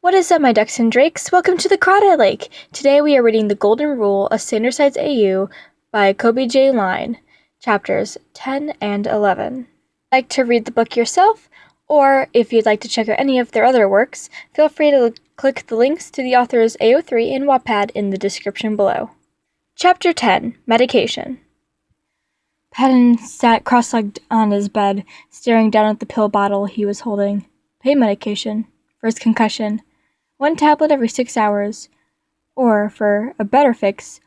What is up, my ducks and drakes? Welcome to the Crocodile Lake. Today we are reading The Golden Rule, a Standard-Size AU by Coby J. Line, chapters 10 and 11. Like to read the book yourself, or if you'd like to check out any of their other works, feel free to click the links to the author's AO3 and Wattpad in the description below. Chapter 10, Medication. Patton sat cross-legged on his bed, staring down at the pill bottle he was holding. Pain medication. For his concussion. 1 tablet every 6 hours. Or, for a better fix,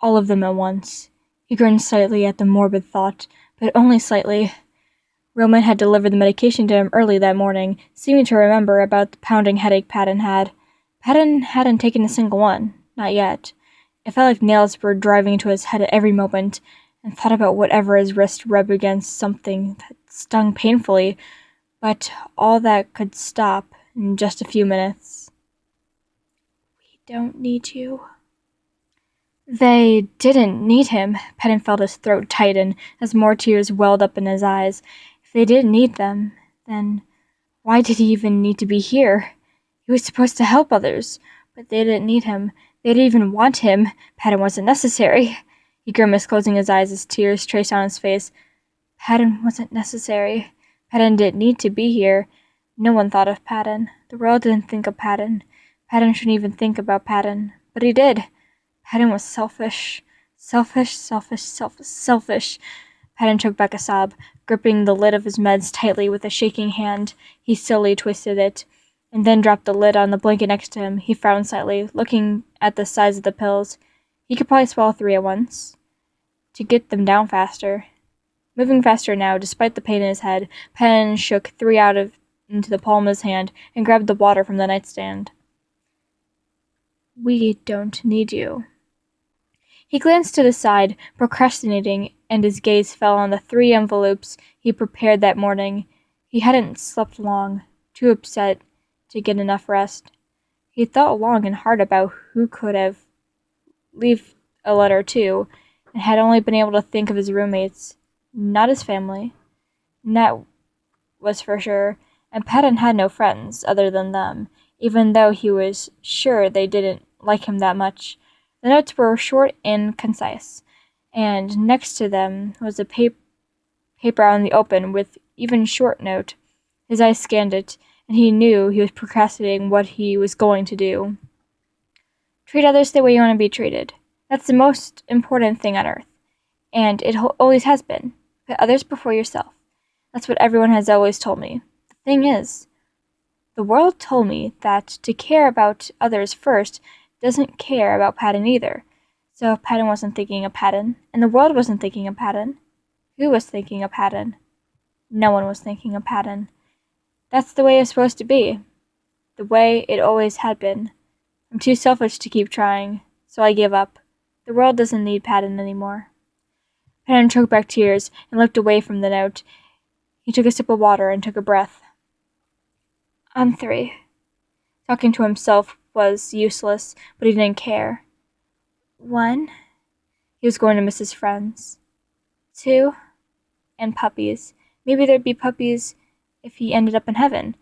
all of them at once. He grinned slightly at the morbid thought, but only slightly. Roman had delivered the medication to him early that morning, seeming to remember about the pounding headache Patton had. Patton hadn't taken a single one. Not yet. It felt like nails were driving into his head at every moment, and thought about whatever his wrist rubbed against something that stung painfully, but all that could stop in just a few minutes. We don't need you. They didn't need him. Patton felt his throat tighten as more tears welled up in his eyes. If they didn't need them, then why did he even need to be here? He was supposed to help others, but they didn't need him. They didn't even want him. Patton wasn't necessary. He grimaced, closing his eyes as tears traced down his face. Patton wasn't necessary. Patton didn't need to be here. No one thought of Patton. The world didn't think of Patton. Patton shouldn't even think about Patton. But he did. Patton was selfish. Selfish. Patton took back a sob, gripping the lid of his meds tightly with a shaking hand. He slowly twisted it, and then dropped the lid on the blanket next to him. He frowned slightly, looking at the size of the pills. He could probably swallow 3 at once, to get them down faster. Moving faster now, despite the pain in his head, Patton shook 3 into the palm of his hand and grabbed the water from the nightstand. We don't need you. He glanced to the side, procrastinating, and his gaze fell on the 3 envelopes he prepared that morning. He hadn't slept long, too upset to get enough rest. He thought long and hard about who could have leave a letter to, and had only been able to think of his roommates, not his family. And that was for sure, and Patton had no friends other than them, even though he was sure they didn't like him that much. The notes were short and concise, and next to them was a paper out in the open with even short note. His eyes scanned it, and he knew he was procrastinating what he was going to do. Treat others the way you want to be treated. That's the most important thing on earth. And it always has been. Put others before yourself. That's what everyone has always told me. The thing is, the world told me that to care about others first doesn't care about Patton either. So if Patton wasn't thinking of Patton, and the world wasn't thinking of Patton, who was thinking of Patton? No one was thinking of Patton. That's the way it's supposed to be. The way it always had been. I'm too selfish to keep trying, so I give up. The world doesn't need Patton anymore. Patton choked back tears and looked away from the note. He took a sip of water and took a breath. On 3. Talking to himself was useless, but he didn't care. 1. He was going to miss his friends. 2. And puppies. Maybe there'd be puppies if he ended up in heaven.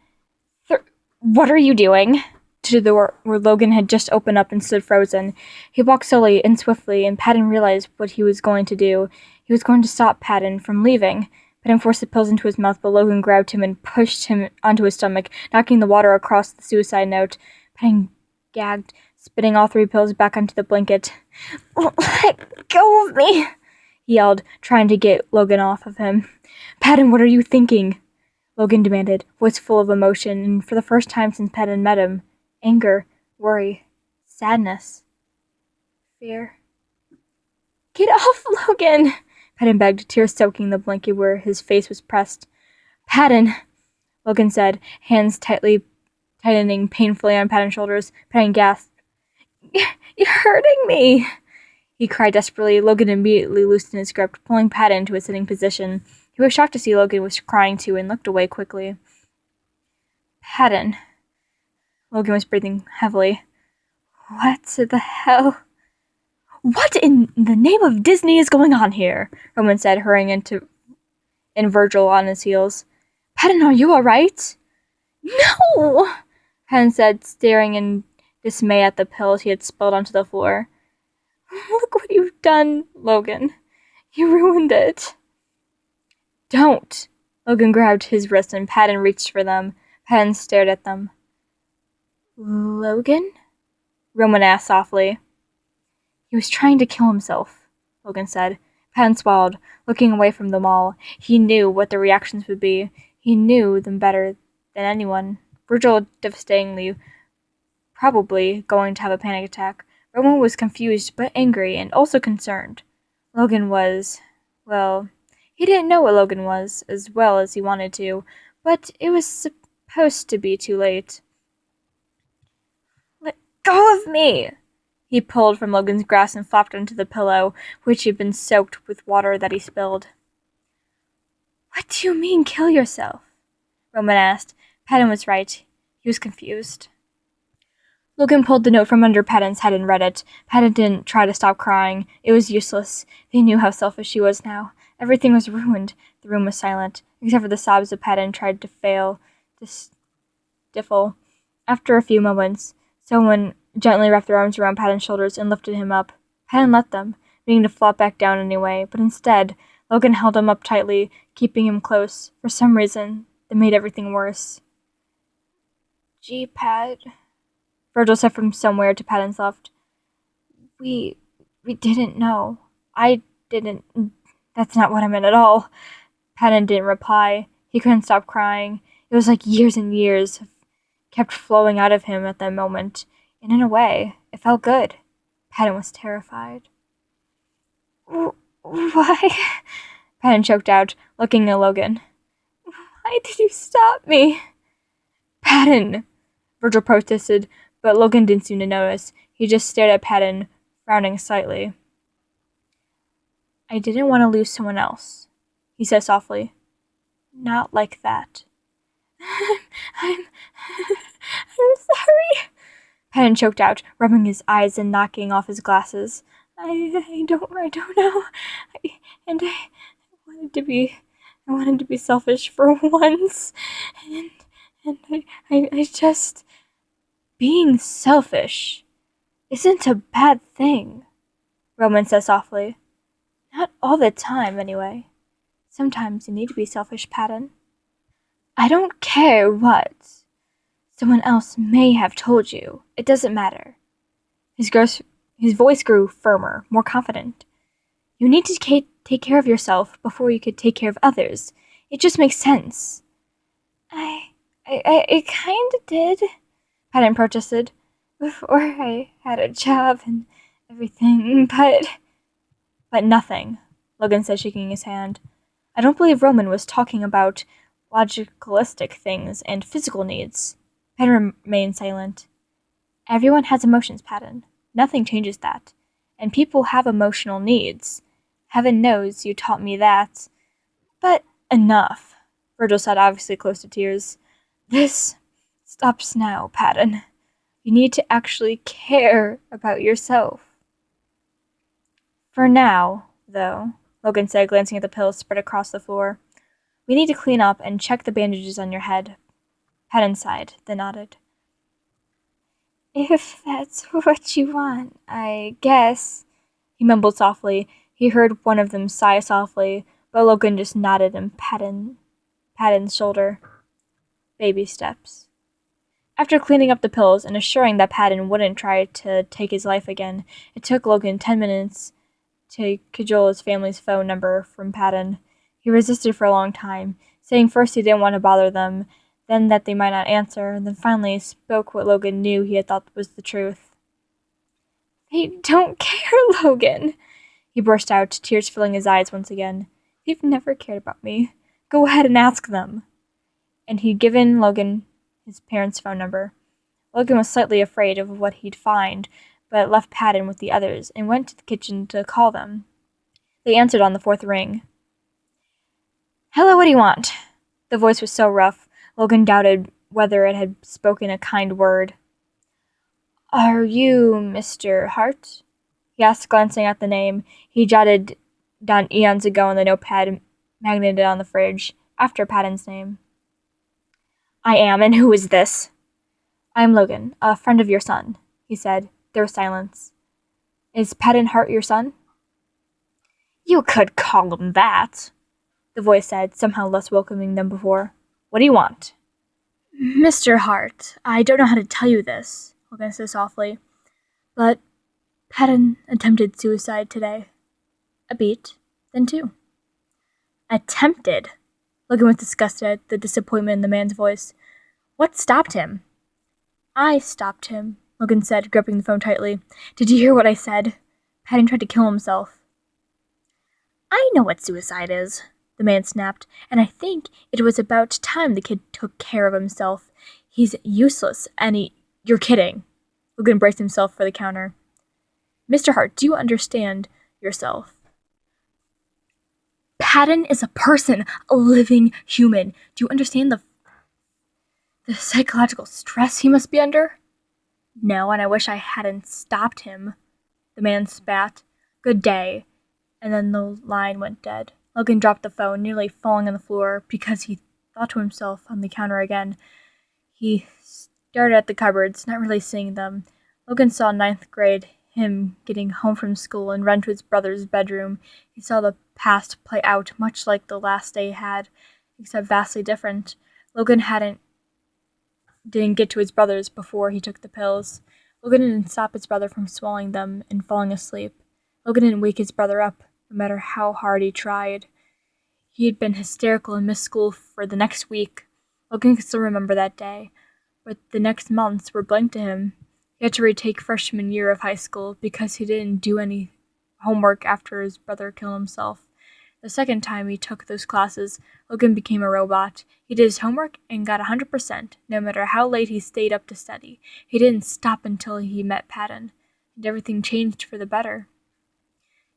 What are you doing? To the door where Logan had just opened up and stood frozen. He walked slowly and swiftly, and Patton realized what he was going to do. He was going to stop Patton from leaving. Patton forced the pills into his mouth, but Logan grabbed him and pushed him onto his stomach, knocking the water across the suicide note. Patton gagged, spitting all 3 pills back onto the blanket. Let go of me, he yelled, trying to get Logan off of him. Patton, what are you thinking? Logan demanded, voice full of emotion, and for the first time since Patton met him, anger, worry, sadness, fear. Get off, Logan! Patton begged, tears soaking the blanket where his face was pressed. Patton, Logan said, hands tightening painfully on Patton's shoulders. Patton gasped. You're hurting me! He cried desperately. Logan immediately loosened his grip, pulling Patton into a sitting position. He was shocked to see Logan was crying too and looked away quickly. Patton. Logan was breathing heavily. What the hell? What in the name of Disney is going on here? Roman said, hurrying in Virgil on his heels. Patton, are you alright? No! Patton said, staring in dismay at the pills he had spilled onto the floor. Look what you've done, Logan. You ruined it. Don't! Logan grabbed his wrist and Patton reached for them. Patton stared at them. Logan? Roman asked softly. He was trying to kill himself, Logan said. Patton swallowed, looking away from them all. He knew what the reactions would be. He knew them better than anyone. Virgil devastatingly, probably going to have a panic attack. Roman was confused but angry and also concerned. Logan was, well, he didn't know what Logan was as well as he wanted to, but it was supposed to be too late. Let go of me! He pulled from Logan's grasp and flopped onto the pillow, which had been soaked with water that he spilled. What do you mean, kill yourself? Roman asked. Patton was right. He was confused. Logan pulled the note from under Patton's head and read it. Patton didn't try to stop crying. It was useless. They knew how selfish he was now. Everything was ruined. The room was silent, except for the sobs that Patton tried to stifle. After a few moments, someone gently wrapped their arms around Patton's shoulders and lifted him up. Patton let them, meaning to flop back down anyway, but instead, Logan held him up tightly, keeping him close. For some reason, that made everything worse. G-pad, Virgil said from somewhere to Patton's left. We didn't know. I didn't. That's not what I meant at all. Patton didn't reply. He couldn't stop crying. It was like years and years kept flowing out of him at that moment. And in a way, it felt good. Patton was terrified. Why? Patton choked out, looking at Logan. Why did you stop me? Patton! Virgil protested, but Logan didn't seem to notice. He just stared at Patton, frowning slightly. I didn't want to lose someone else, he said softly. Not like that. I'm sorry. Patton choked out, rubbing his eyes and knocking off his glasses. I don't know. I wanted to be selfish for once, and I just being selfish isn't a bad thing, Roman said softly. Not all the time, anyway. Sometimes you need to be selfish, Patton. I don't care what someone else may have told you. It doesn't matter. His voice grew firmer, more confident. You need to take care of yourself before you could take care of others. It just makes sense. I kind of did, Patton protested, before I had a job and everything, but nothing, Logan said, shaking his hand. I don't believe Roman was talking about logicalistic things and physical needs. Patton remained silent. Everyone has emotions, Patton. Nothing changes that. And people have emotional needs. Heaven knows you taught me that. But enough, Virgil said, obviously close to tears. This stops now, Patton. You need to actually care about yourself. For now, though, Logan said, glancing at the pills spread across the floor. We need to clean up and check the bandages on your head. Patton sighed, then nodded. If that's what you want, I guess, he mumbled softly. He heard one of them sigh softly, but Logan just nodded and Patton's shoulder. Baby steps. After cleaning up the pills and assuring that Patton wouldn't try to take his life again, it took Logan 10 minutes to cajole his family's phone number from Patton. He resisted for a long time, saying first he didn't want to bother them, then that they might not answer, and then finally spoke what Logan knew he had thought was the truth. They don't care, Logan, he burst out, tears filling his eyes once again. They've never cared about me. Go ahead and ask them. And he'd given Logan his parents' phone number. Logan was slightly afraid of what he'd find, but left Patton with the others and went to the kitchen to call them. They answered on the fourth ring. Hello, what do you want? The voice was so rough, Logan doubted whether it had spoken a kind word. Are you Mr. Hart? He asked, glancing at the name he jotted down eons ago on the notepad magneted on the fridge, after Patton's name. I am, and who is this? I'm Logan, a friend of your son, he said. There was silence. Is Patton Hart your son? You could call him that, the voice said, somehow less welcoming than before. What do you want? Mr. Hart, I don't know how to tell you this, Logan said softly, but Patton attempted suicide today. A beat, then two. Attempted? Logan was disgusted at the disappointment in the man's voice. What stopped him? I stopped him, Logan said, gripping the phone tightly. Did you hear what I said? Patton tried to kill himself. I know what suicide is, the man snapped, and I think it was about time the kid took care of himself. He's useless, and You're kidding. Logan braced himself for the counter. Mr. Hart, do you understand yourself? Patton is a person, a living human. Do you understand the psychological stress he must be under? No, and I wish I hadn't stopped him. The man spat. Good day. And then the line went dead. Logan dropped the phone, nearly falling on the floor, because he thought to himself on the counter again. He stared at the cupboards, not really seeing them. Logan saw ninth grade him getting home from school and run to his brother's bedroom. He saw the past play out much like the last day had, except vastly different. Logan didn't get to his brother's before he took the pills. Logan didn't stop his brother from swallowing them and falling asleep. Logan didn't wake his brother up, no matter how hard he tried. He had been hysterical and missed school for the next week. Logan could still remember that day, but the next months were blank to him. He had to retake freshman year of high school because he didn't do any homework after his brother killed himself. The second time he took those classes, Logan became a robot. He did his homework and got 100%, no matter how late he stayed up to study. He didn't stop until he met Patton, and everything changed for the better.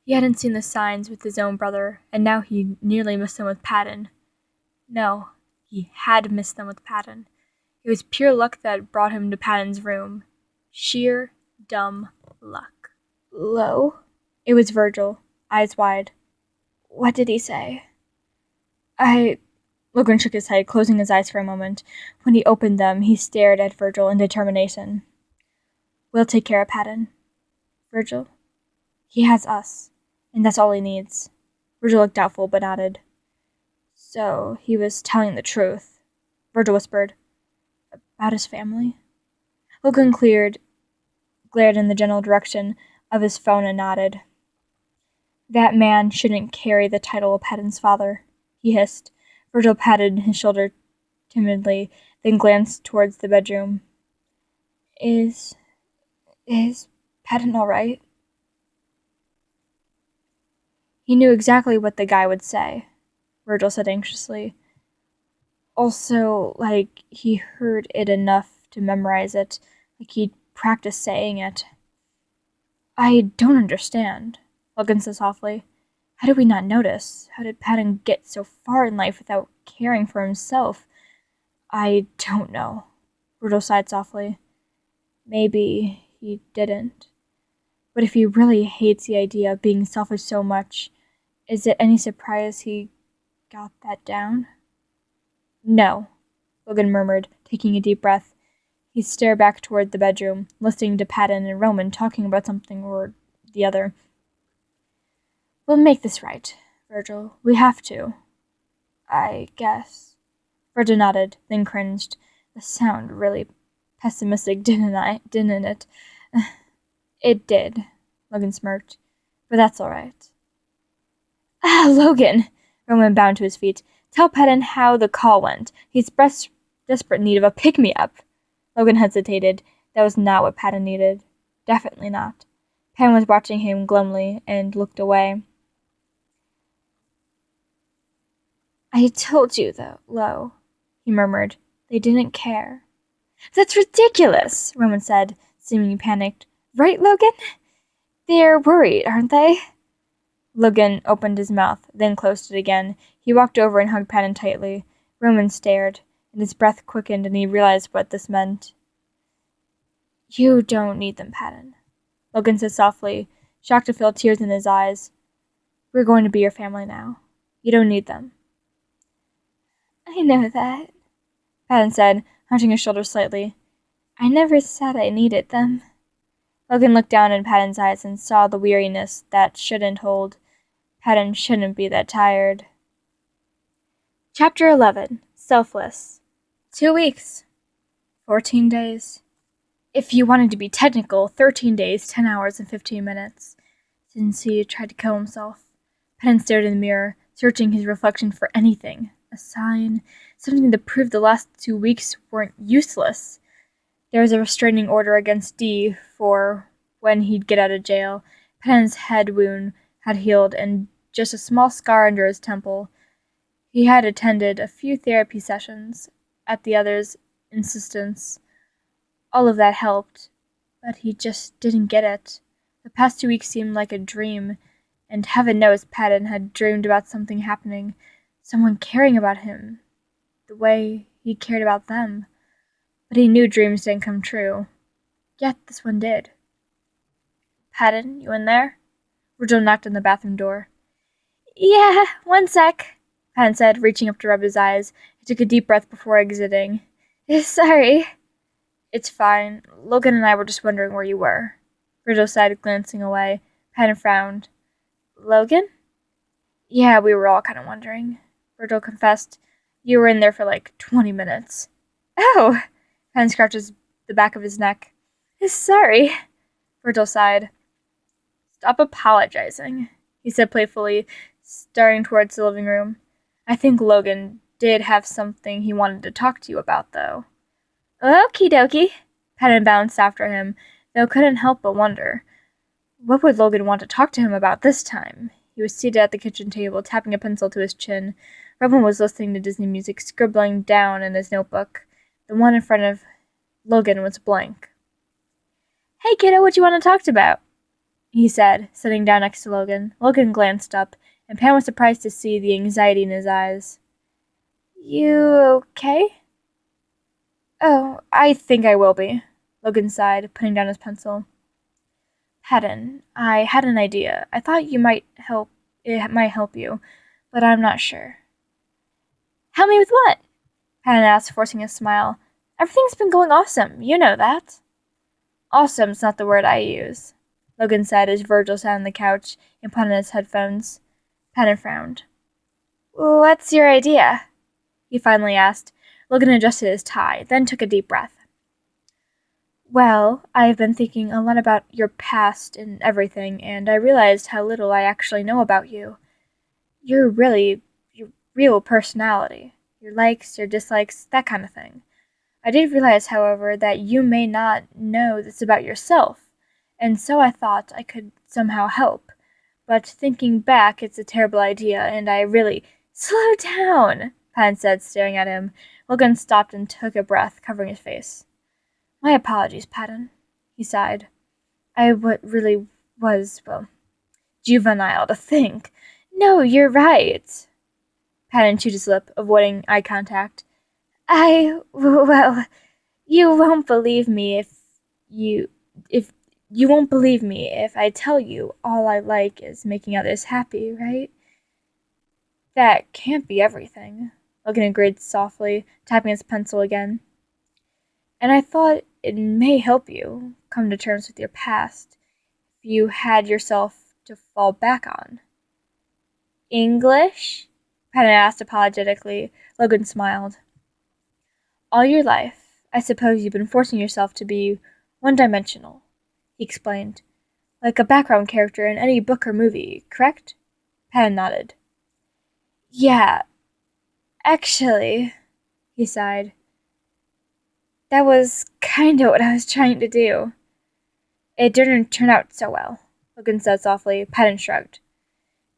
He hadn't seen the signs with his own brother, and now he nearly missed them with Patton. No, he had missed them with Patton. It was pure luck that brought him to Patton's room. Sheer, dumb luck. Lo? It was Virgil, eyes wide. What did he say? Logan shook his head, closing his eyes for a moment. When he opened them, he stared at Virgil in determination. We'll take care of Patton. Virgil? He has us, and that's all he needs. Virgil looked doubtful, but nodded. So, he was telling the truth, Virgil whispered. About his family? Logan glared in the general direction of his phone and nodded. That man shouldn't carry the title of Patton's father, he hissed. Virgil patted his shoulder timidly, then glanced towards the bedroom. Is Patton all right? He knew exactly what the guy would say, Virgil said anxiously. Also, like, he heard it enough to memorize it, like he'd practiced saying it. I don't understand, Logan said softly. How did we not notice? How did Patton get so far in life without caring for himself? I don't know, Virgil sighed softly. Maybe he didn't. But if he really hates the idea of being selfish so much, is it any surprise he got that down? No, Logan murmured, taking a deep breath. He stared back toward the bedroom, listening to Patton and Roman talking about something or the other. We'll make this right, Virgil. We have to. I guess. Virgil nodded, then cringed. The sound really pessimistic, didn't it? It did, Logan smirked. But that's all right. Logan! Roman bounded to his feet. Tell Patton how the call went. He's desperate need of a pick-me-up. Logan hesitated. That was not what Patton needed. Definitely not. Patton was watching him glumly and looked away. I told you, though, Lo, he murmured. They didn't care. That's ridiculous, Roman said, seeming panicked. Right, Logan? They're worried, aren't they? Logan opened his mouth, then closed it again. He walked over and hugged Patton tightly. Roman stared, and his breath quickened, and he realized what this meant. You don't need them, Patton, Logan said softly, shocked to feel tears in his eyes. We're going to be your family now. You don't need them. I know that, Patton said, hunching his shoulders slightly. I never said I needed them. Logan looked down in Patton's eyes and saw the weariness that shouldn't hold. Patton shouldn't be that tired. Chapter 11. Selfless. 2 weeks. 14 days. If you wanted to be technical, 13 days, 10 hours, and 15 minutes. Since he tried to kill himself. Patton stared in the mirror, searching his reflection for anything. A sign, something that proved the last 2 weeks weren't useless. There was a restraining order against D for when he'd get out of jail. Patton's head wound had healed and just a small scar under his temple. He had attended a few therapy sessions at the other's insistence. All of that helped, but he just didn't get it. The past 2 weeks seemed like a dream, and heaven knows Patton had dreamed about something happening, someone caring about him, the way he cared about them. But he knew dreams didn't come true. Yet this one did. Patton, you in there? Virgil knocked on the bathroom door. Yeah, 1 sec, Patton said, reaching up to rub his eyes. He took a deep breath before exiting. Sorry. It's fine. Logan and I were just wondering where you were. Virgil sighed, glancing away. Patton frowned. Logan? Yeah, we were all kind of wondering. Virgil confessed. You were in there for like 20 minutes. Oh! Patton scratched the back of his neck. Sorry. Virgil sighed. Stop apologizing, he said playfully, starting towards the living room. I think Logan did have something he wanted to talk to you about, though. Okie dokie. Patton bounced after him, though couldn't help but wonder. What would Logan want to talk to him about this time? He was seated at the kitchen table, tapping a pencil to his chin. Robin was listening to Disney music, scribbling down in his notebook. The one in front of Logan was blank. Hey, kiddo, what you want to talk about? He said, sitting down next to Logan. Logan glanced up, and Pam was surprised to see the anxiety in his eyes. You okay? Oh, I think I will be, Logan sighed, putting down his pencil. Patton, I had an idea. I thought it might help you, but I'm not sure. Help me with what? Patton asked, forcing a smile. Everything's been going awesome, you know that. Awesome's not the word I use, Logan said as Virgil sat on the couch and put on his headphones. Patton frowned. What's your idea? He finally asked. Logan adjusted his tie, then took a deep breath. Well, I've been thinking a lot about your past and everything, and I realized how little I actually know about you. Your real personality. Your likes, your dislikes, that kind of thing. I did realize, however, that you may not know this about yourself, and so I thought I could somehow help. But thinking back, it's a terrible idea, and I really... Slow down, Patton said, staring at him. Logan stopped and took a breath, covering his face. My apologies, Patton, he sighed. Really was, juvenile to think. No, you're right. Patton chewed his lip, avoiding eye contact. You won't believe me if you won't believe me if I tell you all I like is making others happy, right? That can't be everything, Logan agreed softly, tapping his pencil again. And I thought it may help you come to terms with your past if you had yourself to fall back on. English? Patton asked apologetically. Logan smiled. All your life, I suppose you've been forcing yourself to be one-dimensional, he explained. Like a background character in any book or movie, correct? Patton nodded. Yeah, actually, he sighed. That was kinda what I was trying to do. It didn't turn out so well, Logan said softly. Patton shrugged.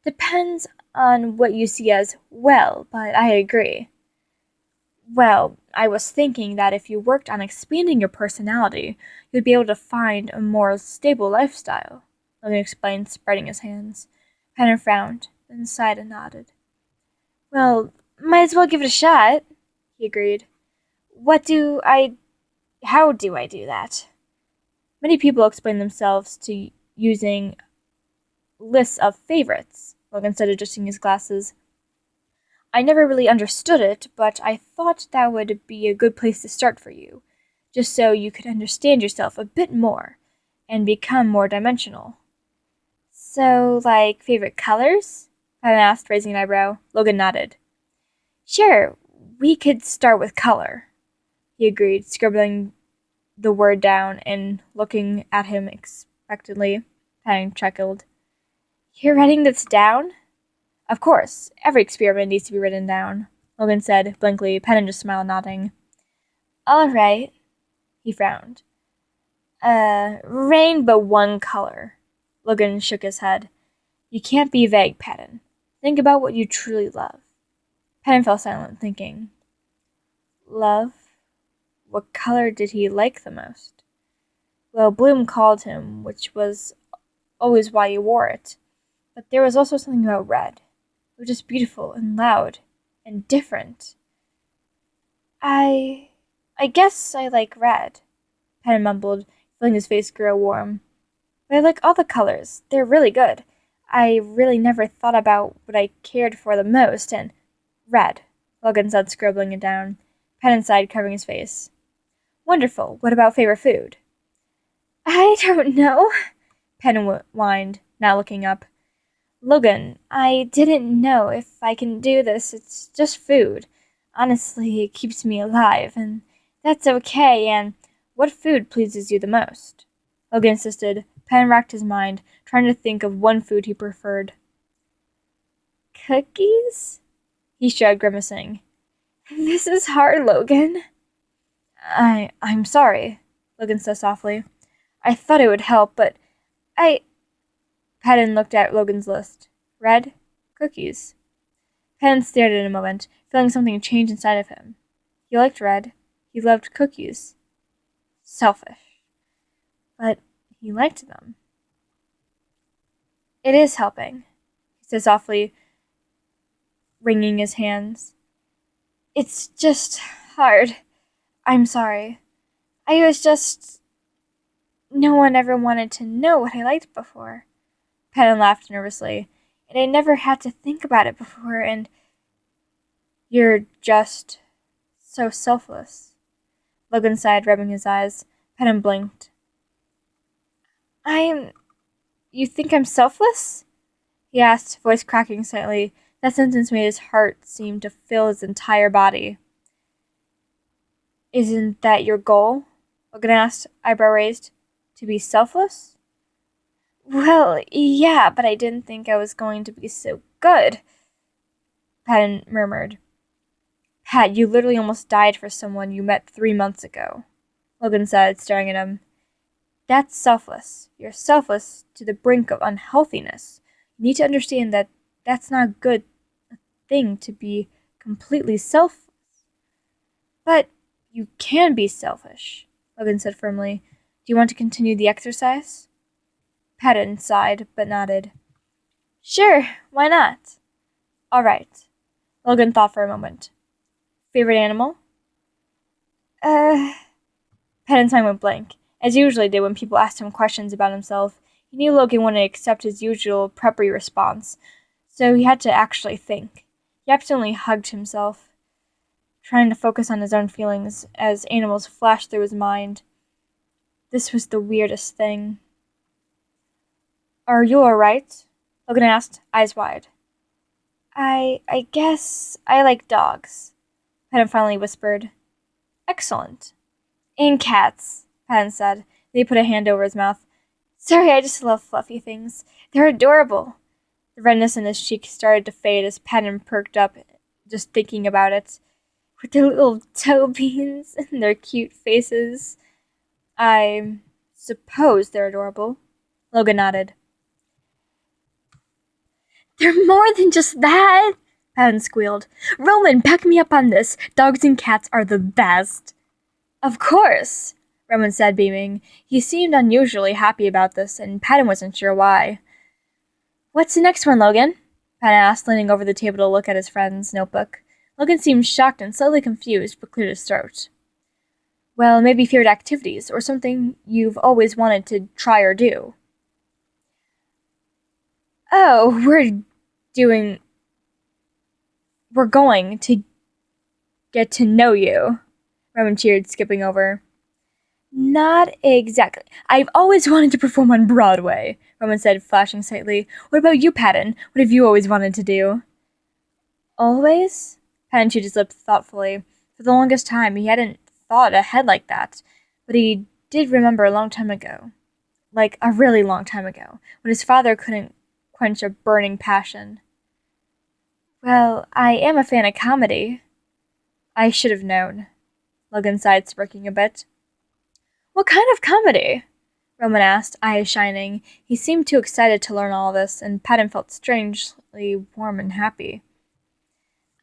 Depends on what you see as well, but I agree. Well, I was thinking that if you worked on expanding your personality, you'd be able to find a more stable lifestyle, Logan explained, spreading his hands. Patton frowned, then sighed and nodded. Well, might as well give it a shot, he agreed. How do I do that? Many people explain themselves to using lists of favorites, Logan said, adjusting his glasses. I never really understood it, but I thought that would be a good place to start for you. just so you could understand yourself a bit more and become more dimensional. So, like, favorite colors? Patton asked, raising an eyebrow. Logan nodded. Sure, we could start with color, he agreed, scribbling the word down and looking at him expectantly. Patton chuckled. You're writing this down? Of course, every experiment needs to be written down, Logan said blankly. Patton just smiled, nodding. All right, he frowned. Rainbow one color. Logan shook his head. You can't be vague, Patton. Think about what you truly love. Patton fell silent, thinking. Love? What color did he like the most? Well, Bloom called him, which was always why he wore it. But there was also something about red. It was just beautiful and loud and different. I guess I like red, Patton mumbled, feeling his face grow warm. But I like all the colors. They're really good. I really never thought about what I cared for the most, and red, Logan said, scribbling it down. Patton sighed, covering his face. Wonderful. What about favorite food? I don't know, Patton whined, not looking up. Logan, I didn't know if I can do this. It's just food. Honestly, it keeps me alive, and that's okay, and what food pleases you the most? Logan insisted. Patton racked his mind, trying to think of one food he preferred. Cookies? He shrugged, grimacing. This is hard, Logan. I'm sorry, Logan said softly. I thought it would help, but Patton looked at Logan's list. Red, cookies. Patton stared at it a moment, feeling something change inside of him. He liked red. He loved cookies. Selfish. But he liked them. It is helping, he said softly, wringing his hands. It's just hard. I'm sorry. I was just... No one ever wanted to know what I liked before. Patton laughed nervously. And I never had to think about it before, and... You're just... so selfless. Logan sighed, rubbing his eyes. Patton blinked. You think I'm selfless? He asked, voice cracking slightly. That sentence made his heart seem to fill his entire body. Isn't that your goal? Logan asked, eyebrow raised. To be selfless? Well, yeah, but I didn't think I was going to be so good, Patton murmured. Pat, you literally almost died for someone you met 3 months ago, Logan said, staring at him. That's selfless. You're selfless to the brink of unhealthiness. You need to understand that that's not a good thing to be completely selfless. But you can be selfish, Logan said firmly. Do you want to continue the exercise? Patton sighed, but nodded. Sure, why not? All right. Logan thought for a moment. Favorite animal? Patton's mind went blank, as he usually did when people asked him questions about himself. He knew Logan wouldn't accept his usual preppery response, so he had to actually think. He absolutely hugged himself, trying to focus on his own feelings as animals flashed through his mind. This was the weirdest thing. Are you alright? Logan asked, eyes wide. I guess I like dogs, Patton finally whispered. Excellent. And cats, Patton said. Then he put a hand over his mouth. Sorry, I just love fluffy things. They're adorable. The redness in his cheek started to fade as Patton perked up just thinking about it. With their little toe beans and their cute faces. I suppose they're adorable. Logan nodded. They're more than just that, Patton squealed. Roman, back me up on this. Dogs and cats are the best. Of course, Roman said, beaming. He seemed unusually happy about this, and Patton wasn't sure why. What's the next one, Logan? Patton asked, leaning over the table to look at his friend's notebook. Logan seemed shocked and slightly confused, but cleared his throat. Well, maybe favorite activities, or something you've always wanted to try or do. Oh, we're going to get to know you, Roman cheered, skipping over. Not exactly. I've always wanted to perform on Broadway, Roman said, flashing slightly. What about you, Patton? What have you always wanted to do? Always? Patton chewed his lip thoughtfully. For the longest time, he hadn't thought ahead like that, but he did remember a long time ago. Like a really long time ago, when his father couldn't quench a burning passion. Well, I am a fan of comedy. I should have known. Logan sighed, smirking a bit. What kind of comedy? Roman asked, eyes shining. He seemed too excited to learn all this, and Patton felt strangely warm and happy.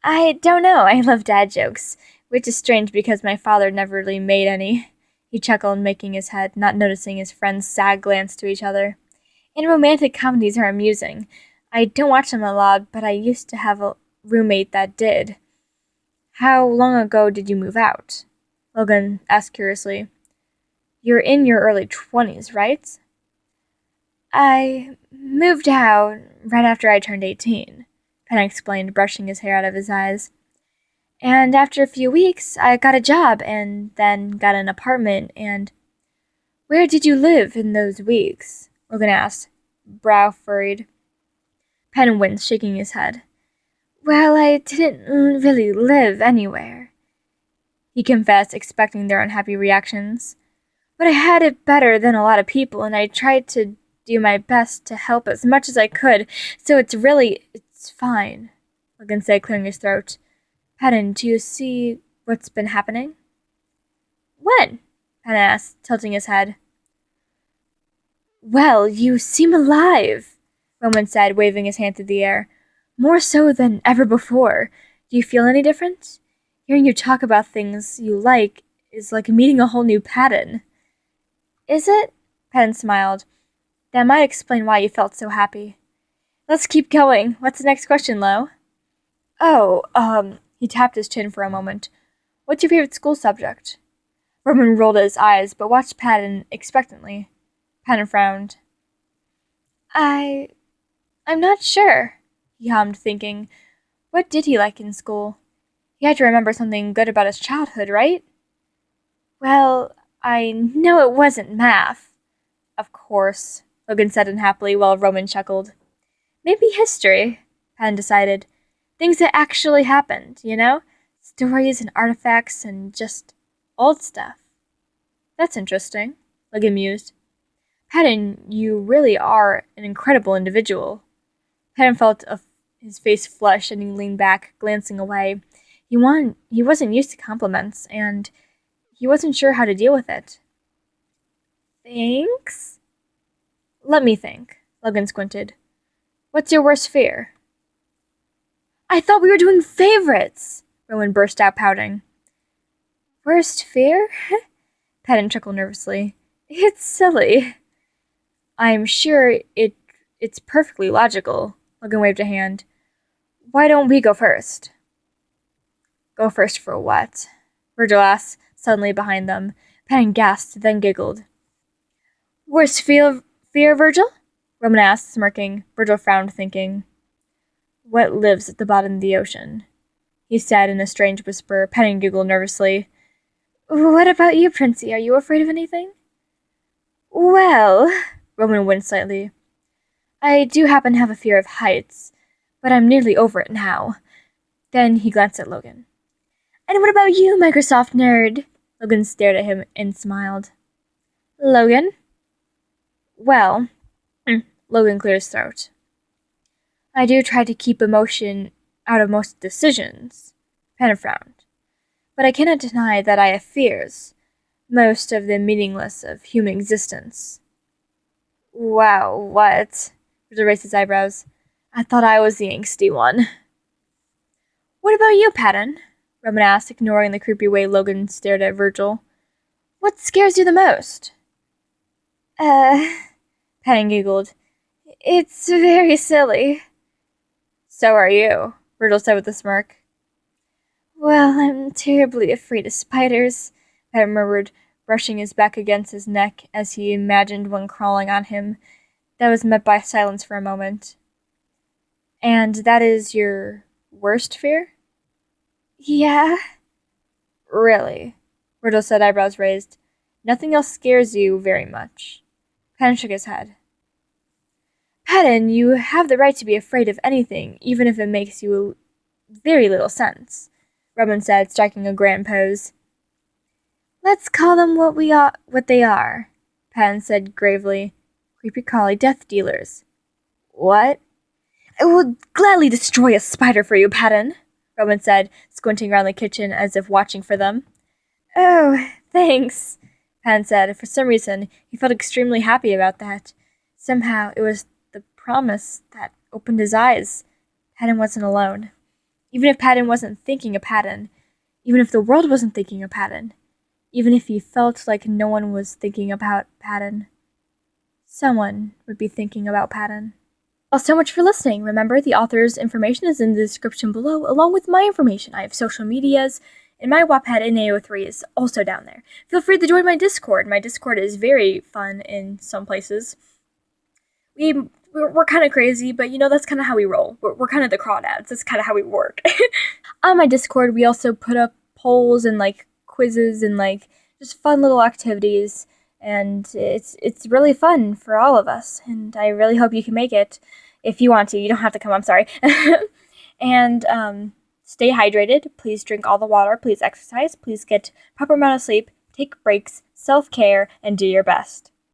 I don't know. I love dad jokes, which is strange because my father never really made any. He chuckled, making his head, not noticing his friends' sad glance to each other. And romantic comedies are amusing. I don't watch them a lot, but I used to have a roommate that did. How long ago did you move out? Logan asked curiously. You're in your early 20s, right? I moved out right after I turned 18, Penn explained, brushing his hair out of his eyes. And after a few weeks, I got a job and then got an apartment and... Where did you live in those weeks? Logan asked, brow furrowed. Penn winced, shaking his head. Well, I didn't really live anywhere, he confessed, expecting their unhappy reactions. But I had it better than a lot of people, and I tried to do my best to help as much as I could, so it's fine, Logan said, clearing his throat. Patton, do you see what's been happening? When? Patton asked, tilting his head. Well, you seem alive, Roman said, waving his hand through the air. More so than ever before. Do you feel any different? Hearing you talk about things you like is like meeting a whole new Patton. Is it? Patton smiled. That might explain why you felt so happy. Let's keep going. What's the next question, Lo? He tapped his chin for a moment. What's your favorite school subject? Roman rolled his eyes, but watched Patton expectantly. Patton frowned. I'm not sure, he hummed, thinking. What did he like in school? He had to remember something good about his childhood, right? Well, I know it wasn't math. Of course, Logan said unhappily while Roman chuckled. Maybe history, Patton decided. Things that actually happened, you know? Stories and artifacts and just old stuff. That's interesting, Logan mused. Patton, you really are an incredible individual. Patton felt his face flush and he leaned back, glancing away. He wasn't used to compliments, and he wasn't sure how to deal with it. Thanks? Let me think, Logan squinted. What's your worst fear? I thought we were doing favorites, Rowan burst out, pouting. Worst fear? Patton chuckled nervously. It's silly. I'm sure it's perfectly logical, Logan waved a hand. Why don't we go first? Go first for what? Virgil asked, suddenly behind them. Patton gasped, then giggled. Worst fear, Virgil? Roman asked, smirking. Virgil frowned, thinking. What lives at the bottom of the ocean? He said in a strange whisper. Patton giggled nervously. What about you, Princey? Are you afraid of anything? Well, Roman winced slightly. I do happen to have a fear of heights, but I'm nearly over it now. Then he glanced at Logan. And what about you, Microsoft nerd? Logan stared at him and smiled. Logan? Well, Logan cleared his throat. I do try to keep emotion out of most decisions, Patton frowned. But I cannot deny that I have fears, most of them meaningless of human existence. Wow, what? Virgil raised his eyebrows. I thought I was the angsty one. What about you, Patton? Roman asked, ignoring the creepy way Logan stared at Virgil. What scares you the most? Patton giggled. It's very silly. So are you, Virgil said with a smirk. Well, I'm terribly afraid of spiders, Patton murmured, brushing his back against his neck as he imagined one crawling on him. That was met by silence for a moment. And that is your worst fear? Yeah. Really? Virgil said, eyebrows raised. Nothing else scares you very much. Patton shook his head. Patton, you have the right to be afraid of anything, even if it makes you very little sense, Robin said, striking a grand pose. Let's call them what they are, Patton said gravely. Creepy crawly death dealers. What? I will gladly destroy a spider for you, Patton, Robin said, squinting around the kitchen as if watching for them. Oh, thanks, Patton said. For some reason, he felt extremely happy about that. Somehow, it was the promise that opened his eyes. Patton wasn't alone. Even if Patton wasn't thinking of Patton, even if the world wasn't thinking of Patton, even if he felt like no one was thinking about Patton, someone would be thinking about Patton. Well, so much for listening. Remember, the author's information is in the description below, along with my information. I have social medias, and my Wattpad in AO3 is also down there. Feel free to join my Discord. My Discord is very fun in some places. We're kind of crazy, but that's kind of how we roll. We're kind of the crawdads. That's kind of how we work. On my Discord, we also put up polls and quizzes and just fun little activities, and it's really fun for all of us. And I really hope you can make it. If you want to, you don't have to come. I'm sorry. And stay hydrated. Please drink all the water. Please exercise. Please get proper amount of sleep. Take breaks. Self-care, and do your best.